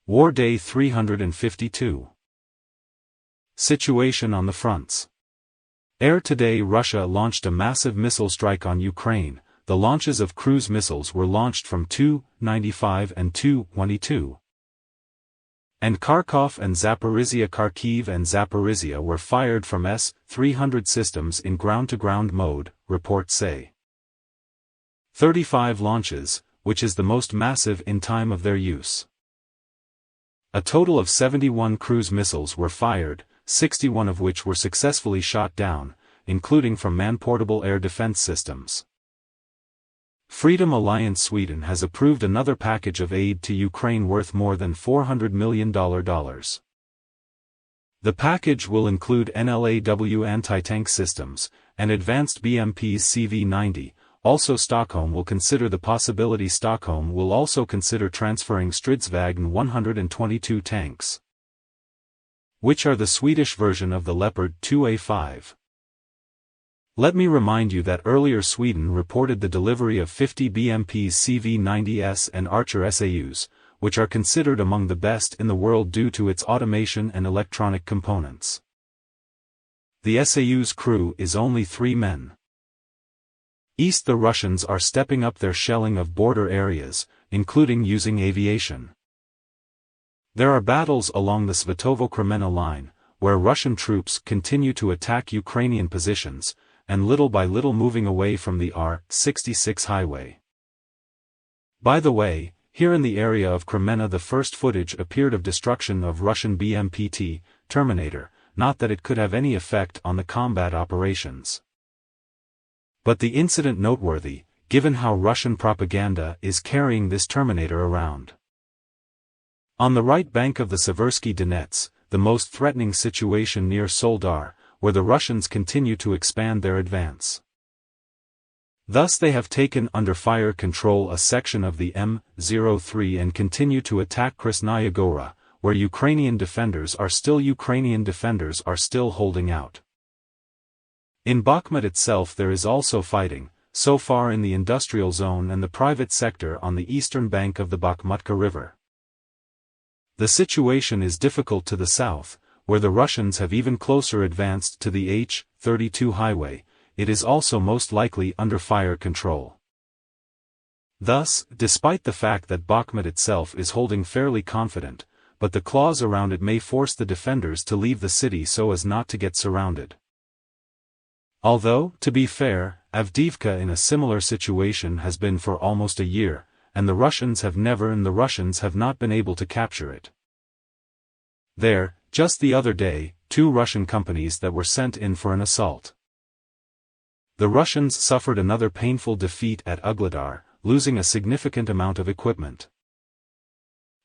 War Day 352. Situation on the fronts. Today Russia launched a massive missile strike on Ukraine. The launches of cruise missiles were launched from Tu-95 and Tu-22. And Kharkiv and Zaporizhia were fired from S-300 systems in ground-to-ground mode, reports say. 35 launches, which is the most massive in time of their use. A total of 71 cruise missiles were fired, 61 of which were successfully shot down, including from man-portable air defense systems. Freedom Alliance Sweden has approved another package of aid to Ukraine worth more than $400 million. The package will include NLAW anti-tank systems, and advanced BMPs CV-90. Also Stockholm will consider the possibility Stockholm will also consider transferring Stridsvagn 122 tanks, which are the Swedish version of the Leopard 2A5. Let me remind you that earlier Sweden reported the delivery of 50 BMPs CV-90S and Archer SAUs, which are considered among the best in the world due to its automation and electronic components. The SAU's crew is only 3 men. The Russians are stepping up their shelling of border areas, including using aviation. There are battles along the Svatovo-Kremenna line, where Russian troops continue to attack Ukrainian positions, and little by little moving away from the R-66 highway. By the way, here in the area of Kremenna the first footage appeared of destruction of Russian BMP-T, Terminator, not that it could have any effect on the combat operations. But the incident noteworthy, given how Russian propaganda is carrying this Terminator around. On the right bank of the Seversky Donets, the most threatening situation near Soledar, where the Russians continue to expand their advance. Thus they have taken under fire control a section of the M03 and continue to attack Krasnaya Gora, where Ukrainian defenders are still holding out. In Bakhmut itself there is also fighting, so far in the industrial zone and the private sector on the eastern bank of the Bakhmutka River. The situation is difficult to the south, where the Russians have even closer advanced to the H-32 highway. It is also most likely under fire control. Thus, despite the fact that Bakhmut itself is holding fairly confident, but the clause around it may force the defenders to leave the city so as not to get surrounded. Although, to be fair, Avdiivka in a similar situation has been for almost a year, and the Russians have not been able to capture it. There, just the other day, 2 Russian companies that were sent in for an assault. The Russians suffered another painful defeat at Ugledar, losing a significant amount of equipment.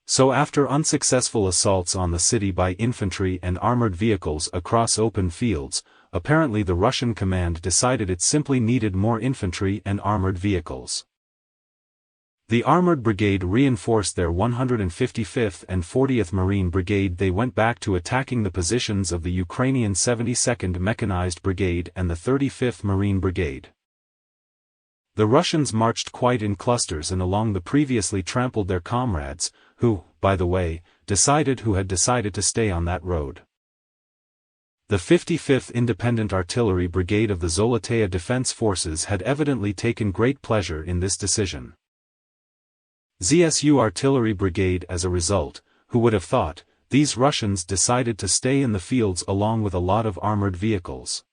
So after unsuccessful assaults on the city by infantry and armored vehicles across open fields, apparently the Russian command decided it simply needed more infantry and armored vehicles. The Armored Brigade reinforced their 155th and 40th Marine Brigade. They went back to attacking the positions of the Ukrainian 72nd Mechanized Brigade and the 35th Marine Brigade. The Russians marched quite in clusters and along the previously trampled their comrades, who, by the way, had decided to stay on that road. The 55th Independent Artillery Brigade of the Zolotea Defense Forces had evidently taken great pleasure in this decision. ZSU Artillery Brigade as a result, who would have thought, these Russians decided to stay in the fields along with a lot of armored vehicles.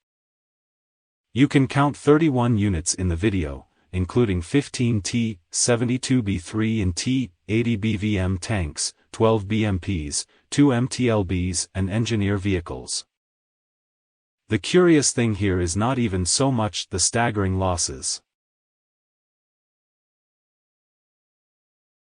You can count 31 units in the video, including 15 T-72B3 and T-80 BVM tanks, 12 BMPs, 2 MTLBs and engineer vehicles. The curious thing here is not even so much the staggering losses.